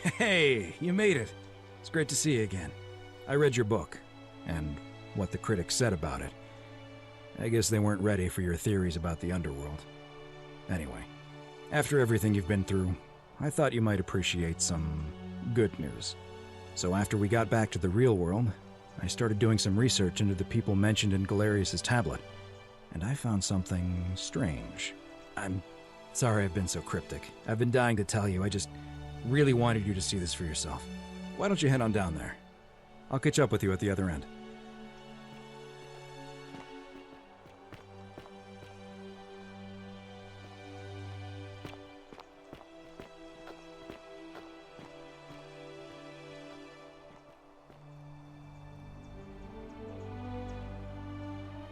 Hey, you made it. It's great to see you again. I read your book, and what the critics said about it. I guess they weren't ready for your theories about the underworld. Anyway, after everything you've been through, I thought you might appreciate some good news. So after we got back to the real world, I started doing some research into the people mentioned in Galerius' tablet, and I found something strange. I'm sorry I've been so cryptic. I've been dying to tell you, I just really wanted you to see this for yourself. Why don't you head on down there? I'll catch up with you at the other end.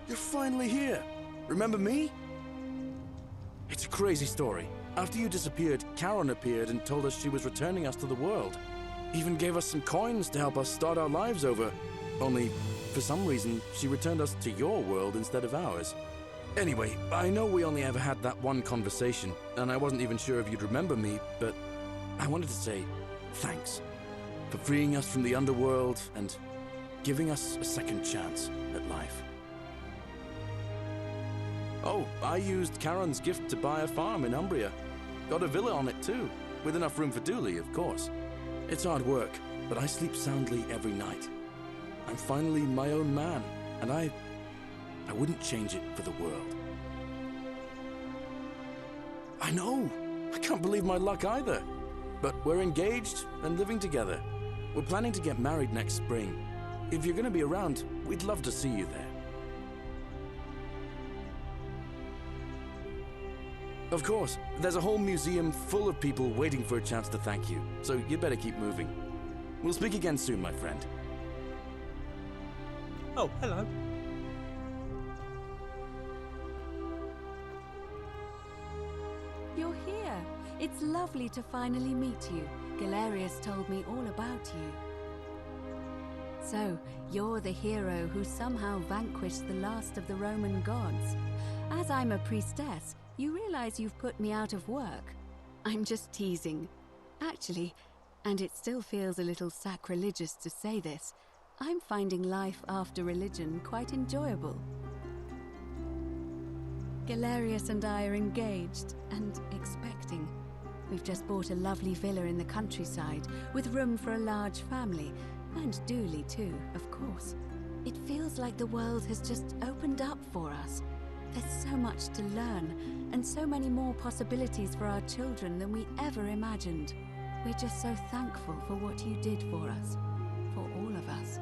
You're finally here. Remember me? It's a crazy story. After you disappeared, Karen appeared and told us she was returning us to the world. Even gave us some coins to help us start our lives over. Only, for some reason, she returned us to your world instead of ours. Anyway, I know we only ever had that one conversation, and I wasn't even sure if you'd remember me, but I wanted to say thanks for freeing us from the underworld and giving us a second chance at life. Oh, I used Karen's gift to buy a farm in Umbria. Got a villa on it too, with enough room for Dooley, of course. It's hard work, but I sleep soundly every night. I'm finally my own man, and I wouldn't change it for the world. I know! I can't believe my luck either. But we're engaged and living together. We're planning to get married next spring. If you're going to be around, we'd love to see you there. Of course, there's a whole museum full of people waiting for a chance to thank you, so you'd better keep moving. We'll speak again soon, my friend. Oh, hello. You're here. It's lovely to finally meet you. Galerius told me all about you. So, you're the hero who somehow vanquished the last of the Roman gods. As I'm a priestess, you realize you've put me out of work. I'm just teasing. Actually, and it still feels a little sacrilegious to say this, I'm finding life after religion quite enjoyable. Galerius and I are engaged and expecting. We've just bought a lovely villa in the countryside with room for a large family, and Dooley too, of course. It feels like the world has just opened up for us. There's so much to learn, and so many more possibilities for our children than we ever imagined. We're just so thankful for what you did for us, for all of us.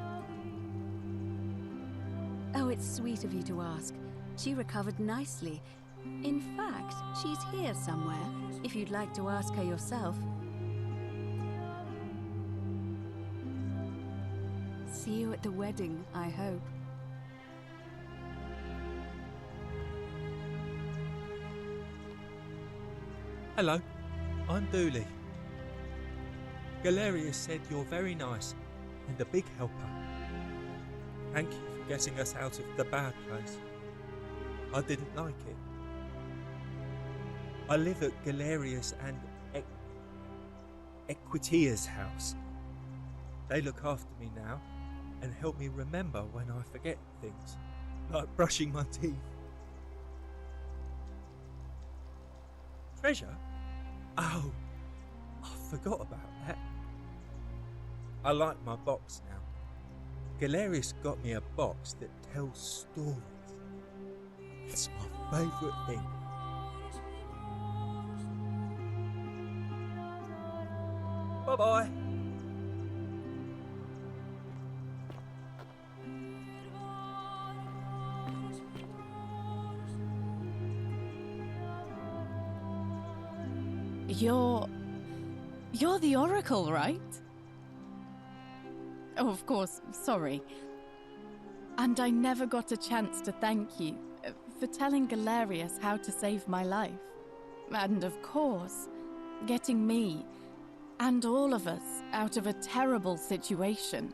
Oh, it's sweet of you to ask. She recovered nicely. In fact, she's here somewhere, if you'd like to ask her yourself. See you at the wedding, I hope. Hello, I'm Dooley. Galerius said you're very nice and a big helper. Thank you for getting us out of the bad place. I didn't like it. I live at Galerius and Equitia's house. They look after me now and help me remember when I forget things, like brushing my teeth. Treasure? Oh, I forgot about that. I like my box now. Galerius got me a box that tells stories. It's my favourite thing. Bye-bye. You're the Oracle, right? Oh, of course, sorry. And I never got a chance to thank you for telling Galerius how to save my life. And of course, getting me and all of us out of a terrible situation.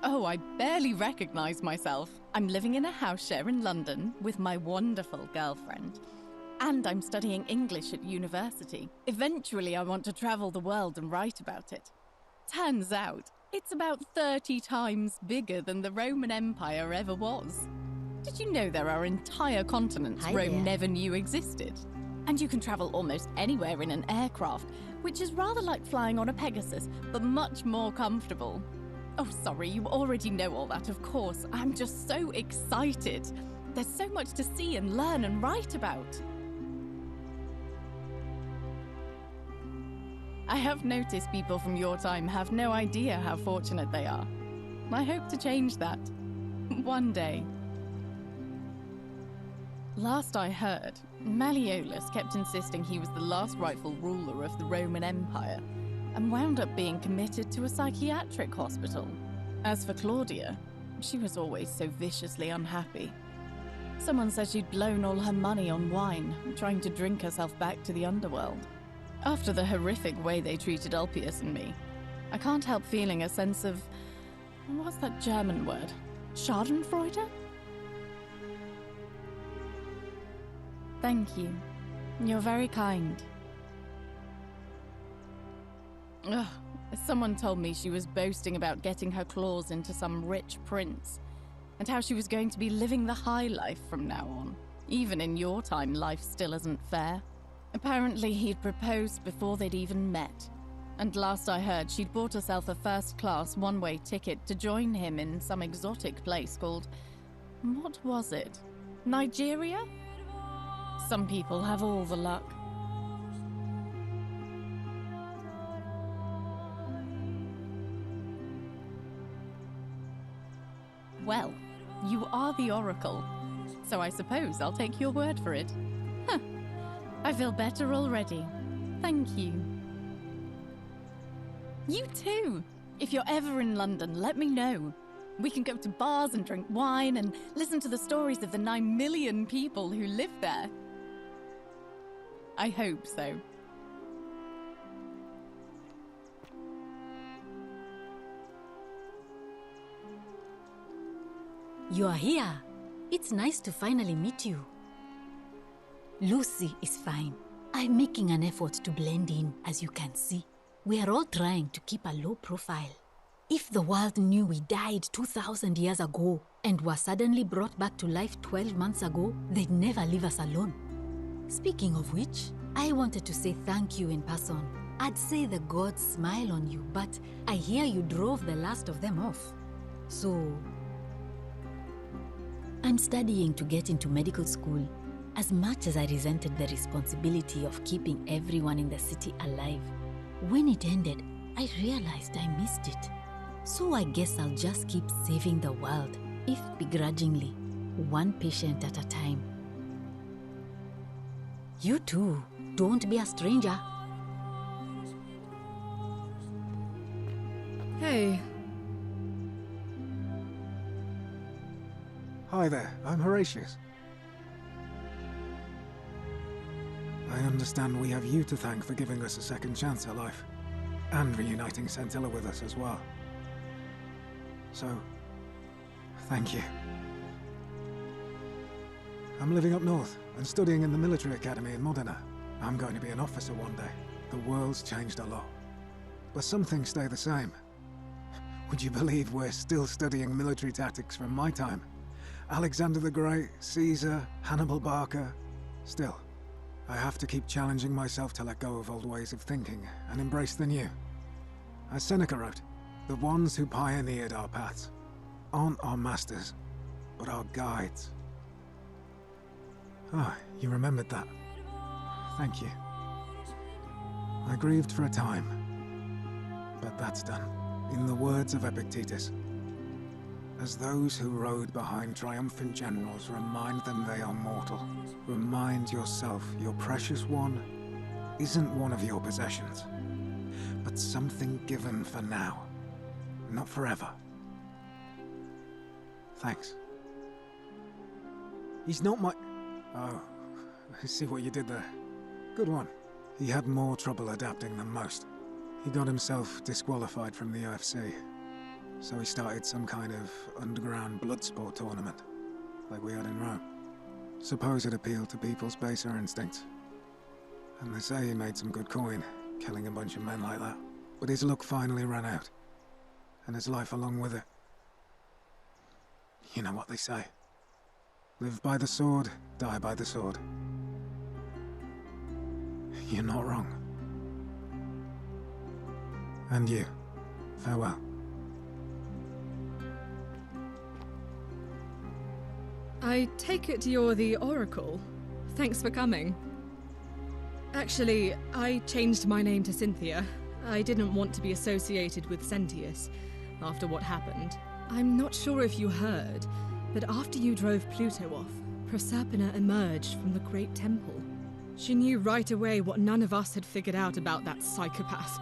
Oh, I barely recognize myself. I'm living in a house share in London with my wonderful girlfriend. And I'm studying English at university. Eventually, I want to travel the world and write about it. Turns out, it's about 30 times bigger than the Roman Empire ever was. Did you know there are entire continents Hi Rome there. never knew existed? And you can travel almost anywhere in an aircraft, which is rather like flying on a Pegasus, but much more comfortable. Oh, sorry, you already know all that, of course. I'm just so excited. There's so much to see and learn and write about. I have noticed people from your time have no idea how fortunate they are. I hope to change that. One day. Last I heard, Malleolus kept insisting he was the last rightful ruler of the Roman Empire, and wound up being committed to a psychiatric hospital. As for Claudia, she was always so viciously unhappy. Someone said she'd blown all her money on wine, trying to drink herself back to the underworld. After the horrific way they treated Ulpius and me, I can't help feeling a sense of... what's that German word? Schadenfreude? Thank you. You're very kind. Ugh, someone told me she was boasting about getting her claws into some rich prince, and how she was going to be living the high life from now on. Even in your time, life still isn't fair. Apparently, he'd proposed before they'd even met. And last I heard, she'd bought herself a first-class one-way ticket to join him in some exotic place called... what was it? Nigeria? Some people have all the luck. Well, you are the Oracle, so I suppose I'll take your word for it. Huh. I feel better already. Thank you. You too! If you're ever in London, let me know. We can go to bars and drink wine and listen to the stories of the 9 million people who live there. I hope so. You are here. It's nice to finally meet you. Lucy is fine. I'm making an effort to blend in, as you can see. We are all trying to keep a low profile. If the world knew we died 2,000 years ago and were suddenly brought back to life 12 months ago, they'd never leave us alone. Speaking of which, I wanted to say thank you in person. I'd say the gods smile on you, but I hear you drove the last of them off. So... I'm studying to get into medical school. As much as I resented the responsibility of keeping everyone in the city alive, when it ended, I realized I missed it. So I guess I'll just keep saving the world, if begrudgingly, one patient at a time. You too, don't be a stranger. Hey. Hi there, I'm Horatius. I understand we have you to thank for giving us a second chance at life, and reuniting Scintilla with us as well. So, thank you. I'm living up north and studying in the military academy in Modena. I'm going to be an officer one day. The world's changed a lot, but some things stay the same. Would you believe we're still studying military tactics from my time? Alexander the Great, Caesar, Hannibal Barca. Still, I have to keep challenging myself to let go of old ways of thinking and embrace the new. As Seneca wrote, the ones who pioneered our paths aren't our masters, but our guides. Ah, you remembered that. Thank you. I grieved for a time, but that's done. In the words of Epictetus, as those who rode behind triumphant generals remind them they are mortal, remind yourself your precious one isn't one of your possessions, but something given for now, not forever. Thanks. He's not my... Oh, I see what you did there. Good one. He had more trouble adapting than most. He got himself disqualified from the UFC. So he started some kind of underground blood sport tournament, like we had in Rome. Suppose it appealed to people's baser instincts. And they say he made some good coin, killing a bunch of men like that. But his luck finally ran out. And his life along with it. You know what they say. Live by the sword, die by the sword. You're not wrong. And you, farewell. I take it you're the Oracle. Thanks for coming. Actually, I changed my name to Cynthia. I didn't want to be associated with Sentius after what happened. I'm not sure if you heard, but after you drove Pluto off, Proserpina emerged from the Great Temple. She knew right away what none of us had figured out about that psychopath.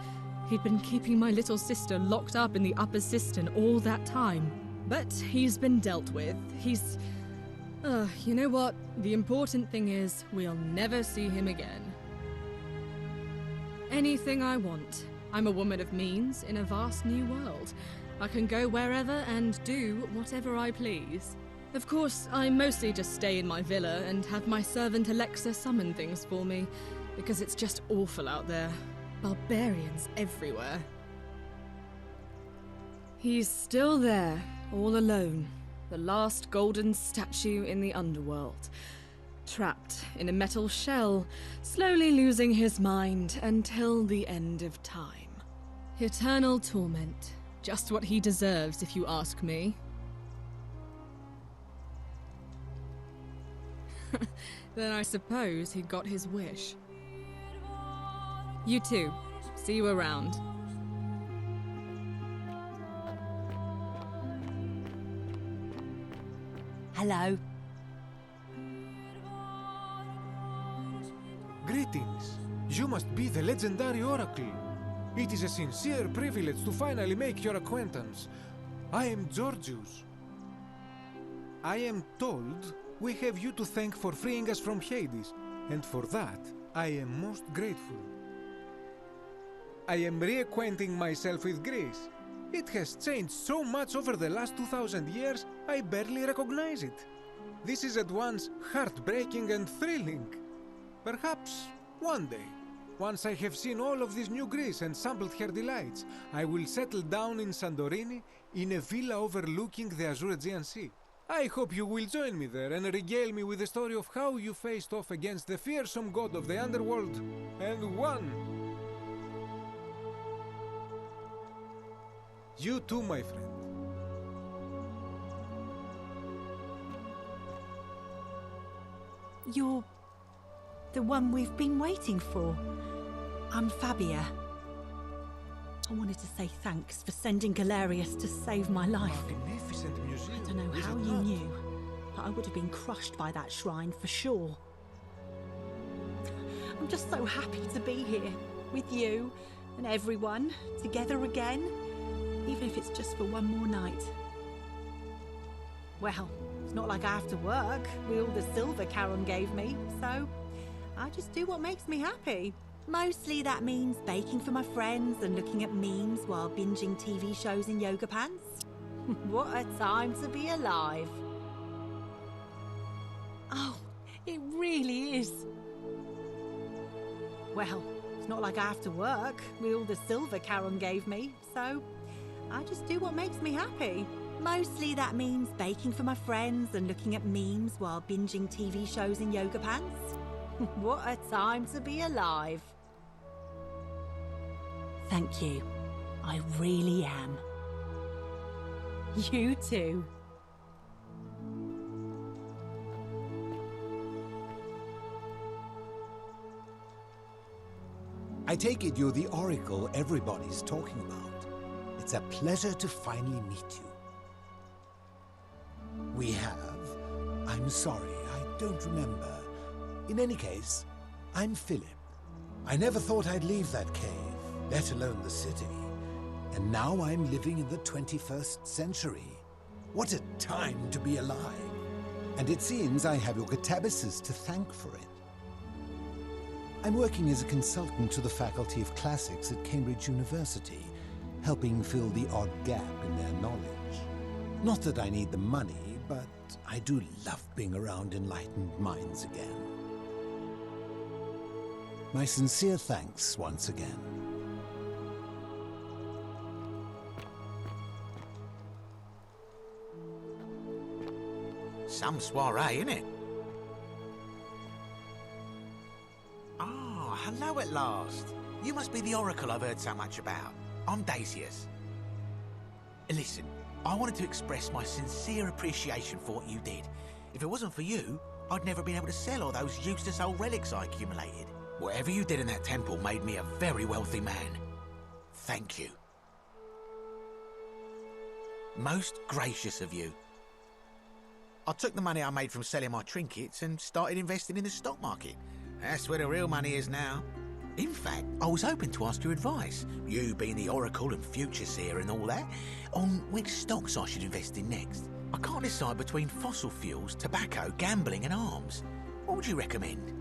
He'd been keeping my little sister locked up in the upper cistern all that time. But he's been dealt with. He's... you know what? The important thing is, we'll never see him again. Anything I want. I'm a woman of means in a vast new world. I can go wherever and do whatever I please. Of course, I mostly just stay in my villa and have my servant Alexa summon things for me, because it's just awful out there. Barbarians everywhere. He's still there, all alone. The last golden statue in the underworld. Trapped in a metal shell, slowly losing his mind until the end of time. Eternal torment. Just what he deserves, if you ask me. Then I suppose he got his wish. You too. See you around. Hello. Greetings. You must be the legendary Oracle. It is a sincere privilege to finally make your acquaintance. I am Georgius. I am told we have you to thank for freeing us from Hades, and for that, I am most grateful. I am reacquainting myself with Greece. It has changed so much over the last 2,000 years, I barely recognize it. This is at once heartbreaking and thrilling. Perhaps one day, once I have seen all of this new Greece and sampled her delights, I will settle down in Santorini in a villa overlooking the Azure Aegean Sea. I hope you will join me there and regale me with the story of how you faced off against the fearsome god of the underworld and won. You too, my friend. You're the one we've been waiting for. I'm Fabia. I wanted to say thanks for sending Galerius to save my life. Magnificent museum. I don't know how you knew, but I would have been crushed by that shrine for sure. I'm just so happy to be here with you and everyone together again, even if it's just for one more night. Well, it's not like I have to work with all the silver Charon gave me, so I just do what makes me happy. Mostly that means baking for my friends and looking at memes while binging TV shows in yoga pants. What a time to be alive. Oh, it really is. Well, it's not like I have to work with all the silver Charon gave me, so I just do what makes me happy. Mostly that means baking for my friends and looking at memes while binging TV shows in yoga pants. What a time to be alive. Thank you. I really am. You too. I take it you're the Oracle everybody's talking about. It's a pleasure to finally meet you. We have... I'm sorry, I don't remember. In any case, I'm Philip. I never thought I'd leave that cave, let alone the city. And now I'm living in the 21st century. What a time to be alive. And it seems I have your catabasis to thank for it. I'm working as a consultant to the Faculty of Classics at Cambridge University, helping fill the odd gap in their knowledge. Not that I need the money, but I do love being around enlightened minds again. My sincere thanks once again. Some soiree, innit? Ah, hello at last. You must be the Oracle I've heard so much about. I'm Daisius. Listen, I wanted to express my sincere appreciation for what you did. If it wasn't for you, I'd never been able to sell all those useless old relics I accumulated. Whatever you did in that temple made me a very wealthy man. Thank you. Most gracious of you. I took the money I made from selling my trinkets and started investing in the stock market. That's where the real money is now. In fact, I was hoping to ask your advice, you being the Oracle and future seer and all that, on which stocks I should invest in next. I can't decide between fossil fuels, tobacco, gambling and arms. What would you recommend?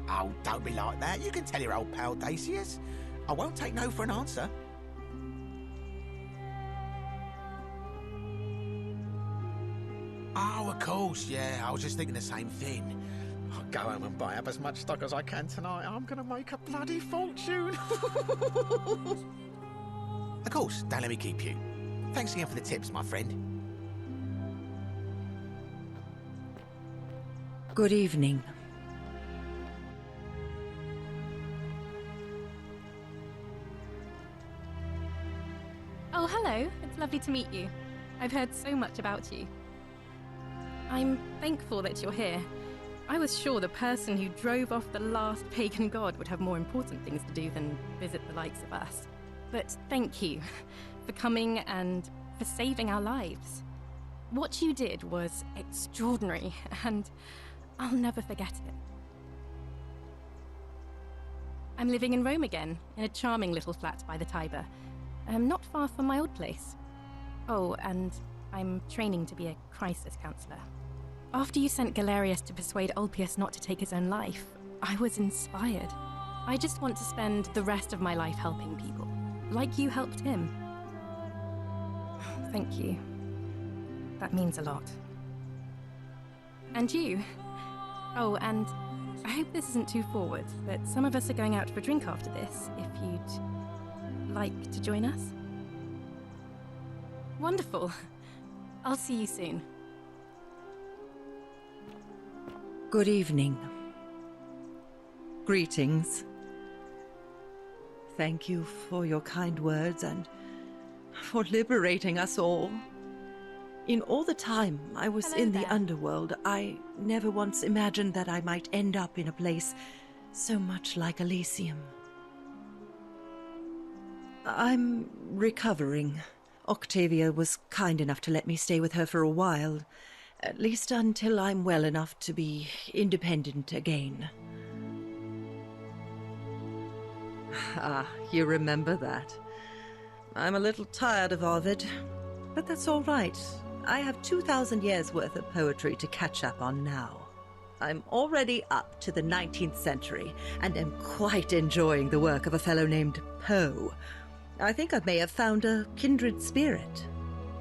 Oh, don't be like that. You can tell your old pal Dacius. I won't take no for an answer. Oh, of course, yeah. I was just thinking the same thing. I'll go home and buy up as much stock as I can tonight. I'm going to make a bloody fortune. Of course, don't let me keep you. Thanks again for the tips, my friend. Good evening. Oh, hello. It's lovely to meet you. I've heard so much about you. I'm thankful that you're here. I was sure the person who drove off the last pagan god would have more important things to do than visit the likes of us. But thank you for coming and for saving our lives. What you did was extraordinary, and I'll never forget it. I'm living in Rome again, in a charming little flat by the Tiber, not far from my old place. Oh, and I'm training to be a crisis counselor. After you sent Galerius to persuade Ulpius not to take his own life, I was inspired. I just want to spend the rest of my life helping people, like you helped him. Thank you. That means a lot. And you. Oh, and I hope this isn't too forward, but some of us are going out for a drink after this, if you'd like to join us. Wonderful. I'll see you soon. Good evening. Greetings. Thank you for your kind words and for liberating us all. In all the time I was in the underworld, I never once imagined that I might end up in a place so much like Elysium. I'm recovering. Octavia was kind enough to let me stay with her for a while, at least until I'm well enough to be independent again. Ah, you remember that. I'm a little tired of Ovid, but that's all right. I have 2,000 years' worth of poetry to catch up on now. I'm already up to the 19th century, and am quite enjoying the work of a fellow named Poe. I think I may have found a kindred spirit.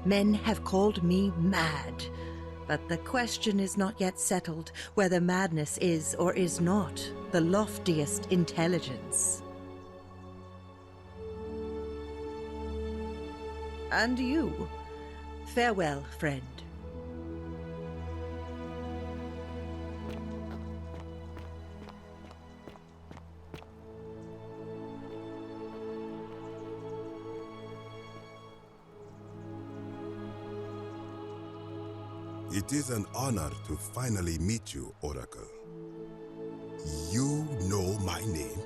Men have called me mad, but the question is not yet settled whether madness is or is not the loftiest intelligence. And you, farewell, friend. It is an honor to finally meet you, Oracle. You know my name?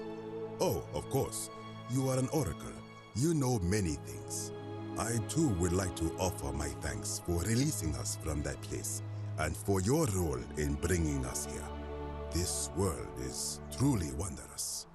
Oh, of course. You are an Oracle. You know many things. I too would like to offer my thanks for releasing us from that place and for your role in bringing us here. This world is truly wondrous.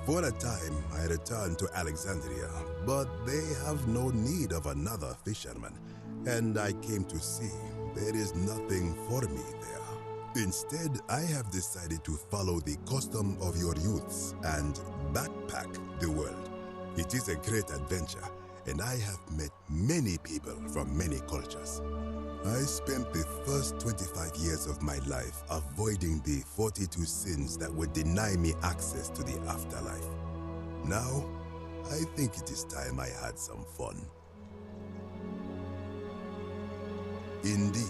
For a time, I returned to Alexandria, but they have no need of another fisherman, and I came to see there is nothing for me there. Instead, I have decided to follow the custom of your youths and backpack the world. It is a great adventure, and I have met many people from many cultures. I spent the first 25 years of my life avoiding the 42 sins that would deny me access to the afterlife. Now, I think it is time I had some fun. Indeed.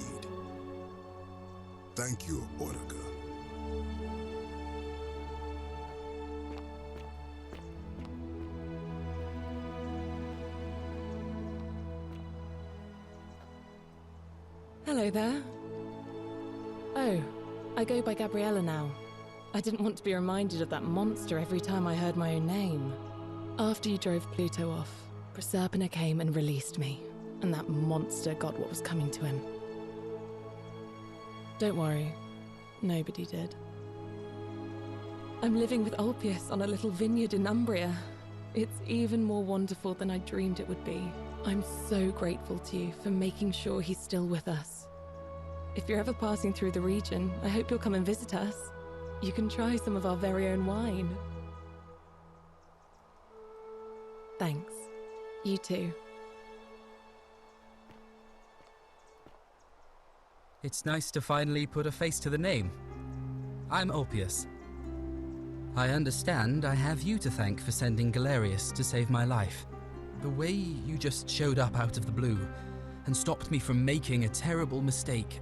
Thank you, Oracle. Hello there. Oh, I go by Gabriella now. I didn't want to be reminded of that monster every time I heard my own name. After you drove Pluto off, Proserpina came and released me, and that monster got what was coming to him. Don't worry, nobody did. I'm living with Ulpius on a little vineyard in Umbria. It's even more wonderful than I dreamed it would be. I'm so grateful to you for making sure he's still with us. If you're ever passing through the region, I hope you'll come and visit us. You can try some of our very own wine. Thanks. You too. It's nice to finally put a face to the name. I'm Ulpius. I understand I have you to thank for sending Galerius to save my life. The way you just showed up out of the blue and stopped me from making a terrible mistake,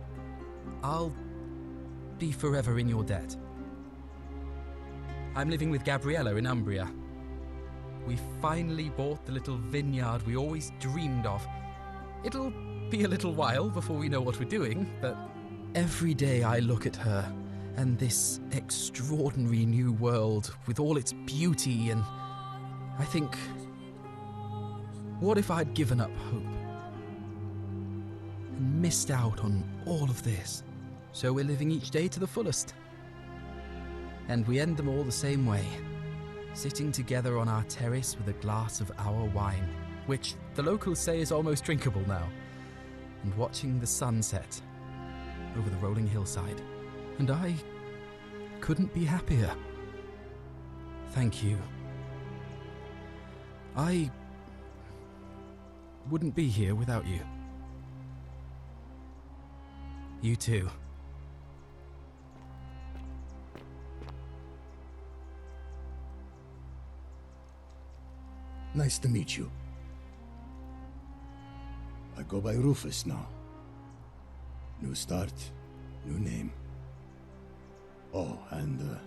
I'll be forever in your debt. I'm living with Gabriella in Umbria. We finally bought the little vineyard we always dreamed of. It'll be a little while before we know what we're doing, but every day I look at her and this extraordinary new world with all its beauty, and I think, what if I'd given up hope and missed out on all of this? So we're living each day to the fullest. And we end them all the same way, sitting together on our terrace with a glass of our wine, which the locals say is almost drinkable now, and watching the sunset over the rolling hillside. And I couldn't be happier. Thank you. I wouldn't be here without you. You too. Nice to meet you. I go by Rufus now. New start, new name. Oh, and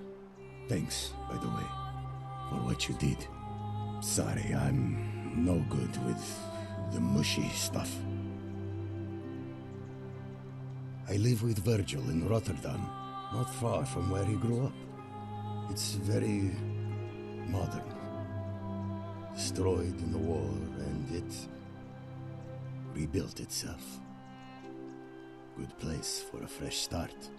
thanks, by the way, for what you did. Sorry, I'm no good with the mushy stuff. I live with Virgil in Rotterdam, not far from where he grew up. It's very modern. Destroyed in the war, and it rebuilt itself. Good place for a fresh start.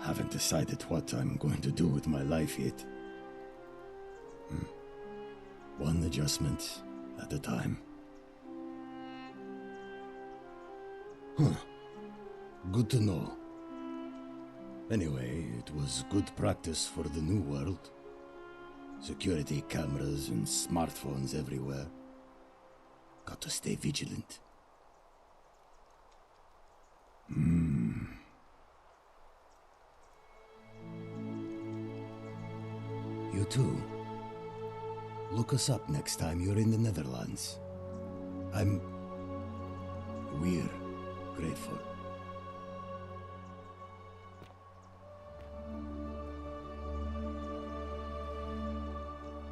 Haven't decided what I'm going to do with my life yet. One adjustment at a time. Good to know. Anyway, it was good practice for the new world. Security cameras and smartphones everywhere. Got to stay vigilant. You too. Look us up next time you're in the Netherlands. We're grateful.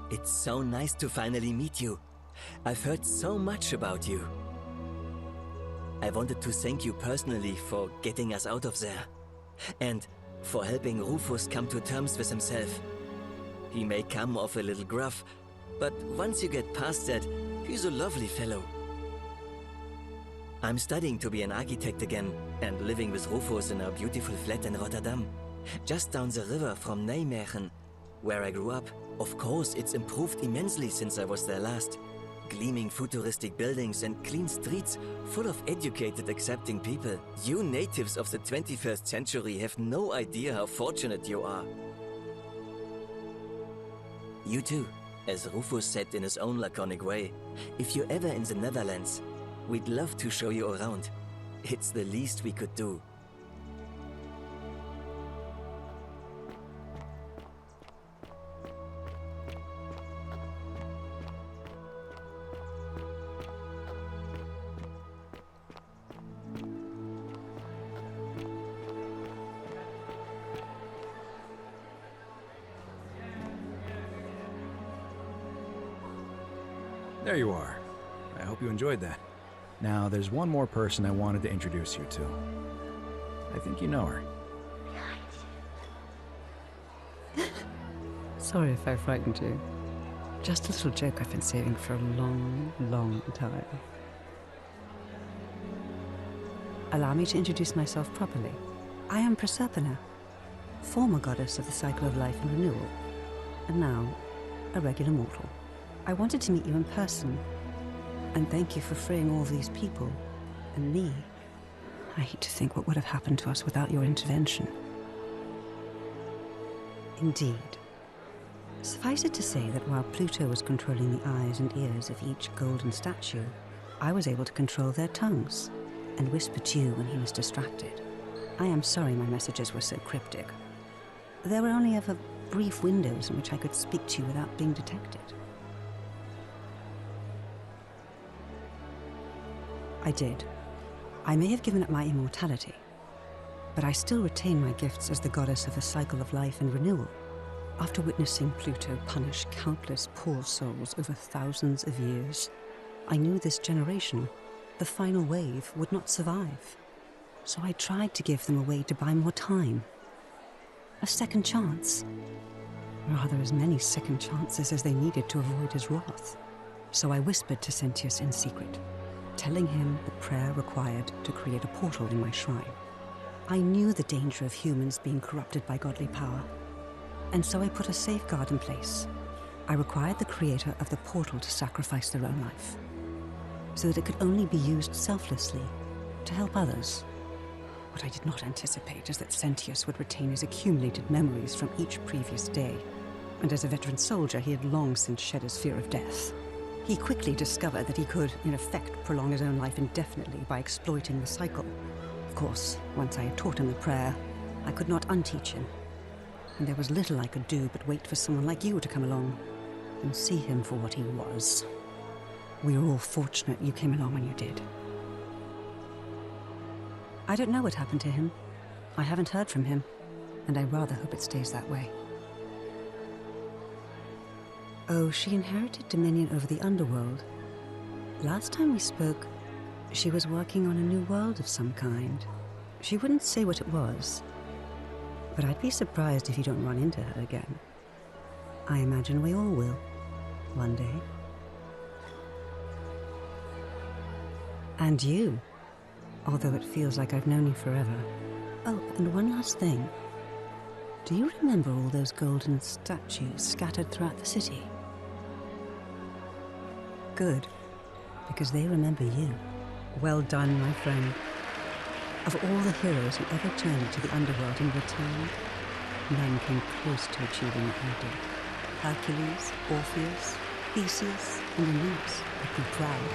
It's so nice to finally meet you. I've heard so much about you. I wanted to thank you personally for getting us out of there, and for helping Rufus come to terms with himself. He may come off a little gruff, but once you get past that, he's a lovely fellow. I'm studying to be an architect again, and living with Rufus in our beautiful flat in Rotterdam, just down the river from Nijmegen, where I grew up. Of course, it's improved immensely since I was there last. Gleaming futuristic buildings and clean streets full of educated, accepting people. You natives of the 21st century have no idea how fortunate you are. You too. As Rufus said in his own laconic way, if you're ever in the Netherlands, we'd love to show you around. It's the least we could do. There you are. I hope you enjoyed that. Now, there's one more person I wanted to introduce you to. I think you know her. Sorry if I frightened you. Just a little joke I've been saving for a long, long time. Allow me to introduce myself properly. I am Proserpina, former goddess of the cycle of life and renewal, and now a regular mortal. I wanted to meet you in person, and thank you for freeing all these people, and me. I hate to think what would have happened to us without your intervention. Indeed. Suffice it to say that while Pluto was controlling the eyes and ears of each golden statue, I was able to control their tongues, and whisper to you when he was distracted. I am sorry my messages were so cryptic. There were only ever brief windows in which I could speak to you without being detected. I did. I may have given up my immortality, but I still retain my gifts as the goddess of the cycle of life and renewal. After witnessing Pluto punish countless poor souls over thousands of years, I knew this generation, the final wave, would not survive. So I tried to give them a way to buy more time. A second chance. Rather, as many second chances as they needed to avoid his wrath. So I whispered to Sentius in secret, telling him the prayer required to create a portal in my shrine. I knew the danger of humans being corrupted by godly power, and so I put a safeguard in place. I required the creator of the portal to sacrifice their own life, so that it could only be used selflessly to help others. What I did not anticipate is that Sentius would retain his accumulated memories from each previous day, and as a veteran soldier, he had long since shed his fear of death. He quickly discovered that he could, in effect, prolong his own life indefinitely by exploiting the cycle. Of course, once I had taught him the prayer, I could not unteach him, and there was little I could do but wait for someone like you to come along and see him for what he was. We were all fortunate you came along when you did. I don't know what happened to him. I haven't heard from him, and I rather hope it stays that way. Oh, she inherited dominion over the underworld. Last time we spoke, she was working on a new world of some kind. She wouldn't say what it was, but I'd be surprised if you don't run into her again. I imagine we all will, one day. And you, although it feels like I've known you forever. Oh, and one last thing. Do you remember all those golden statues scattered throughout the city? Good, because they remember you. Well done, my friend. Of all the heroes who ever journeyed to the underworld and returned, none came close to achieving what you did. Hercules, Orpheus, Theseus, and Aeneas would be proud.